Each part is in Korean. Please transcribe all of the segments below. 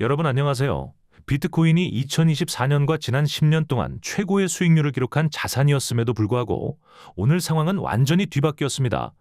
여러분 안녕하세요. 비트코인이 2024년과 지난 10년 동안 최고의 수익률을 기록한 자산이었음에도 불구하고 오늘 상황은 완전히 뒤바뀌었습니다.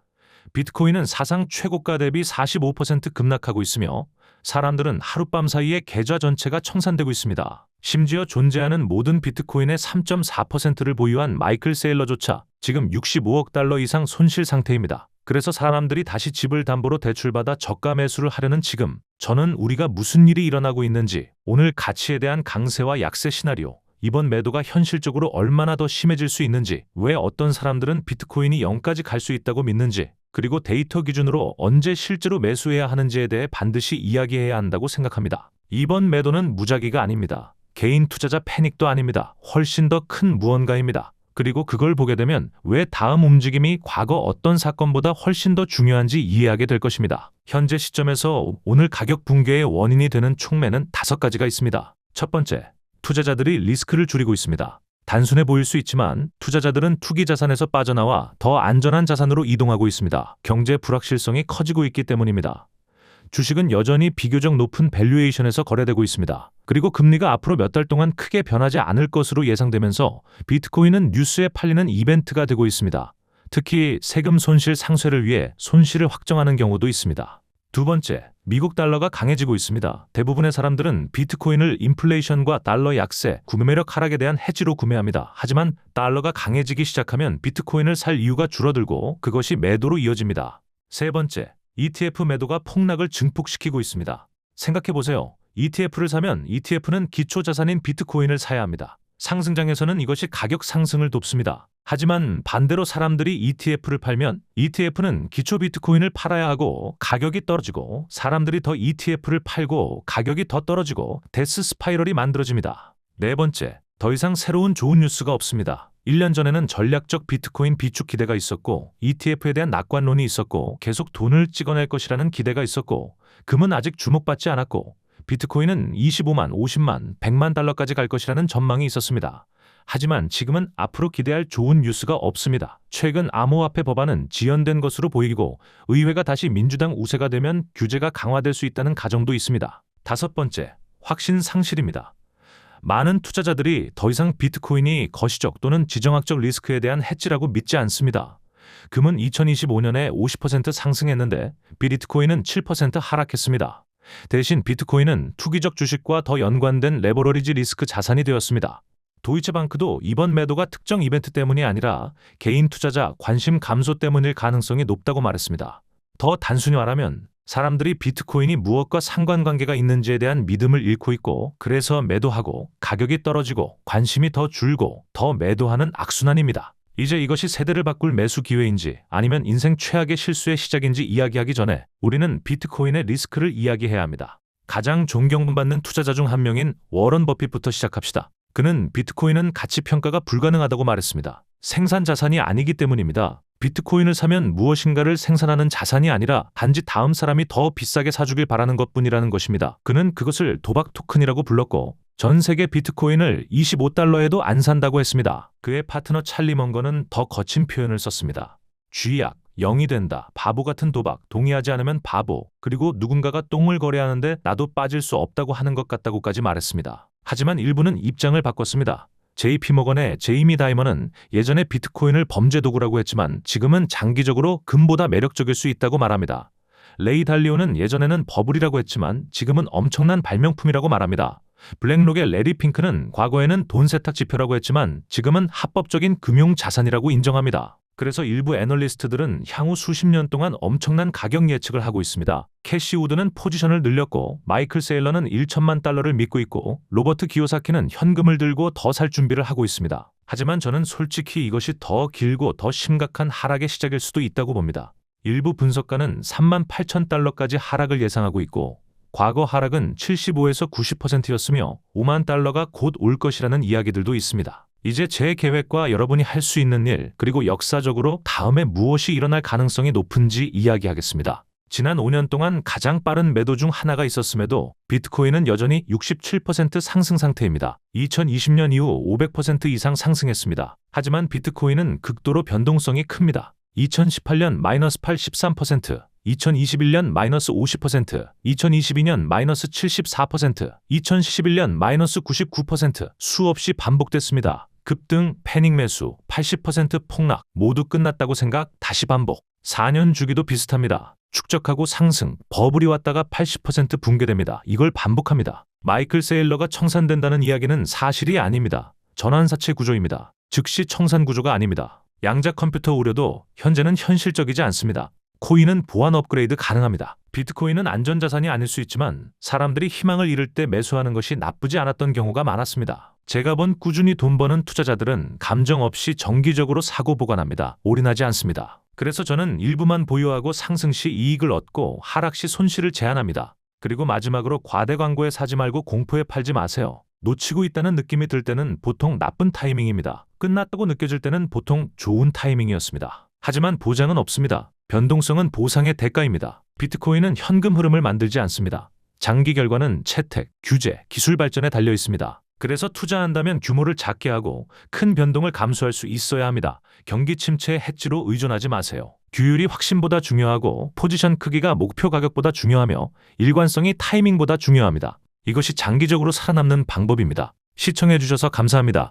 비트코인은 사상 최고가 대비 45% 급락하고 있으며 사람들은 하룻밤 사이에 계좌 전체가 청산되고 있습니다. 심지어 존재하는 모든 비트코인의 3.4%를 보유한 마이클 세일러조차 지금 65억 달러 이상 손실 상태입니다. 그래서 사람들이 다시 집을 담보로 대출받아 저가 매수를 하려는 지금, 저는 우리가 무슨 일이 일어나고 있는지, 오늘 가치에 대한 강세와 약세 시나리오, 이번 매도가 현실적으로 얼마나 더 심해질 수 있는지, 왜 어떤 사람들은 비트코인이 0까지 갈 수 있다고 믿는지, 그리고 데이터 기준으로 언제 실제로 매수해야 하는지에 대해 반드시 이야기해야 한다고 생각합니다. 이번 매도는 무작위가 아닙니다. 개인 투자자 패닉도 아닙니다. 훨씬 더 큰 무언가입니다. 그리고 그걸 보게 되면 왜 다음 움직임이 과거 어떤 사건보다 훨씬 더 중요한지 이해하게 될 것입니다. 현재 시점에서 오늘 가격 붕괴의 원인이 되는 촉매는 5가지가 있습니다. 첫 번째, 투자자들이 리스크를 줄이고 있습니다. 단순해 보일 수 있지만 투자자들은 투기 자산에서 빠져나와 더 안전한 자산으로 이동하고 있습니다. 경제 불확실성이 커지고 있기 때문입니다. 주식은 여전히 비교적 높은 밸류에이션에서 거래되고 있습니다. 그리고 금리가 앞으로 몇 달 동안 크게 변하지 않을 것으로 예상되면서 비트코인은 뉴스에 팔리는 이벤트가 되고 있습니다. 특히 세금 손실 상쇄를 위해 손실을 확정하는 경우도 있습니다. 두 번째, 미국 달러가 강해지고 있습니다. 대부분의 사람들은 비트코인을 인플레이션과 달러 약세, 구매력 하락에 대한 해지로 구매합니다. 하지만 달러가 강해지기 시작하면 비트코인을 살 이유가 줄어들고 그것이 매도로 이어집니다. 세 번째, ETF 매도가 폭락을 증폭시키고 있습니다. 생각해보세요. ETF를 사면 ETF는 기초자산인 비트코인을 사야 합니다. 상승장에서는 이것이 가격 상승을 돕습니다. 하지만 반대로 사람들이 ETF를 팔면 ETF는 기초 비트코인을 팔아야 하고 가격이 떨어지고 사람들이 더 ETF를 팔고 가격이 더 떨어지고 데스 스파이럴이 만들어집니다. 네 번째, 더 이상 새로운 좋은 뉴스가 없습니다. 1년 전에는 전략적 비트코인 비축 기대가 있었고 ETF에 대한 낙관론이 있었고 계속 돈을 찍어낼 것이라는 기대가 있었고 금은 아직 주목받지 않았고 비트코인은 25만, 50만, 100만 달러까지 갈 것이라는 전망이 있었습니다. 하지만 지금은 앞으로 기대할 좋은 뉴스가 없습니다. 최근 암호화폐 법안은 지연된 것으로 보이고 의회가 다시 민주당 우세가 되면 규제가 강화될 수 있다는 가정도 있습니다. 다섯 번째, 확신 상실입니다. 많은 투자자들이 더 이상 비트코인이 거시적 또는 지정학적 리스크에 대한 해지라고 믿지 않습니다. 금은 2025년에 50% 상승했는데 비트코인은 7% 하락했습니다. 대신 비트코인은 투기적 주식과 더 연관된 레버러리지 리스크 자산이 되었습니다. 도이체방크도 이번 매도가 특정 이벤트 때문이 아니라 개인 투자자 관심 감소 때문일 가능성이 높다고 말했습니다. 더 단순히 말하면 사람들이 비트코인이 무엇과 상관관계가 있는지에 대한 믿음을 잃고 있고 그래서 매도하고 가격이 떨어지고 관심이 더 줄고 더 매도하는 악순환입니다. 이제 이것이 세대를 바꿀 매수 기회인지 아니면 인생 최악의 실수의 시작인지 이야기하기 전에 우리는 비트코인의 리스크를 이야기해야 합니다. 가장 존경받는 투자자 중 한 명인 워런 버핏부터 시작합시다. 그는 비트코인은 가치 평가가 불가능하다고 말했습니다. 생산 자산이 아니기 때문입니다. 비트코인을 사면 무엇인가를 생산하는 자산이 아니라 단지 다음 사람이 더 비싸게 사주길 바라는 것뿐이라는 것입니다. 그는 그것을 도박 토큰이라고 불렀고 전 세계 비트코인을 25달러에도 안 산다고 했습니다. 그의 파트너 찰리 먼거는 더 거친 표현을 썼습니다. 쥐약, 0이 된다, 바보 같은 도박, 동의하지 않으면 바보, 그리고 누군가가 똥을 거래하는데 나도 빠질 수 없다고 하는 것 같다고까지 말했습니다. 하지만 일부는 입장을 바꿨습니다. JP모건의 제이미 다이먼은 예전에 비트코인을 범죄 도구라고 했지만 지금은 장기적으로 금보다 매력적일 수 있다고 말합니다. 레이 달리오는 예전에는 버블이라고 했지만 지금은 엄청난 발명품이라고 말합니다. 블랙록의 레리 핑크는 과거에는 돈 세탁 지표라고 했지만 지금은 합법적인 금융 자산이라고 인정합니다. 그래서 일부 애널리스트들은 향후 수십 년 동안 엄청난 가격 예측을 하고 있습니다. 캐시 우드는 포지션을 늘렸고 마이클 세일러는 1천만 달러를 믿고 있고 로버트 기요사키는 현금을 들고 더 살 준비를 하고 있습니다. 하지만 저는 솔직히 이것이 더 길고 더 심각한 하락의 시작일 수도 있다고 봅니다. 일부 분석가는 3만 8천 달러까지 하락을 예상하고 있고 과거 하락은 75에서 90%였으며 5만 달러가 곧 올 것이라는 이야기들도 있습니다. 이제 제 계획과 여러분이 할 수 있는 일, 그리고 역사적으로 다음에 무엇이 일어날 가능성이 높은지 이야기하겠습니다. 지난 5년 동안 가장 빠른 매도 중 하나가 있었음에도 비트코인은 여전히 67% 상승 상태입니다. 2020년 이후 500% 이상 상승했습니다. 하지만 비트코인은 극도로 변동성이 큽니다. 2018년 -8, 13%, 2021년 마이너스 50%, 2022년 마이너스 74%, 2011년 마이너스 99%, 수없이 반복됐습니다. 급등, 패닉 매수, 80% 폭락, 모두 끝났다고 생각, 다시 반복. 4년 주기도 비슷합니다. 축적하고 상승, 버블이 왔다가 80% 붕괴됩니다. 이걸 반복합니다. 마이클 세일러가 청산된다는 이야기는 사실이 아닙니다. 전환사채 구조입니다. 즉시 청산 구조가 아닙니다. 양자 컴퓨터 우려도 현재는 현실적이지 않습니다. 코인은 보안 업그레이드 가능합니다. 비트코인은 안전자산이 아닐 수 있지만 사람들이 희망을 잃을 때 매수하는 것이 나쁘지 않았던 경우가 많았습니다. 제가 본 꾸준히 돈 버는 투자자들은 감정 없이 정기적으로 사고 보관합니다. 올인하지 않습니다. 그래서 저는 일부만 보유하고 상승 시 이익을 얻고 하락 시 손실을 제한합니다. 그리고 마지막으로 과대 광고에 사지 말고 공포에 팔지 마세요. 놓치고 있다는 느낌이 들 때는 보통 나쁜 타이밍입니다. 끝났다고 느껴질 때는 보통 좋은 타이밍이었습니다. 하지만 보장은 없습니다. 변동성은 보상의 대가입니다. 비트코인은 현금 흐름을 만들지 않습니다. 장기 결과는 채택, 규제, 기술 발전에 달려 있습니다. 그래서 투자한다면 규모를 작게 하고 큰 변동을 감수할 수 있어야 합니다. 경기 침체의 해지로 의존하지 마세요. 규율이 확신보다 중요하고 포지션 크기가 목표 가격보다 중요하며 일관성이 타이밍보다 중요합니다. 이것이 장기적으로 살아남는 방법입니다. 시청해 주셔서 감사합니다.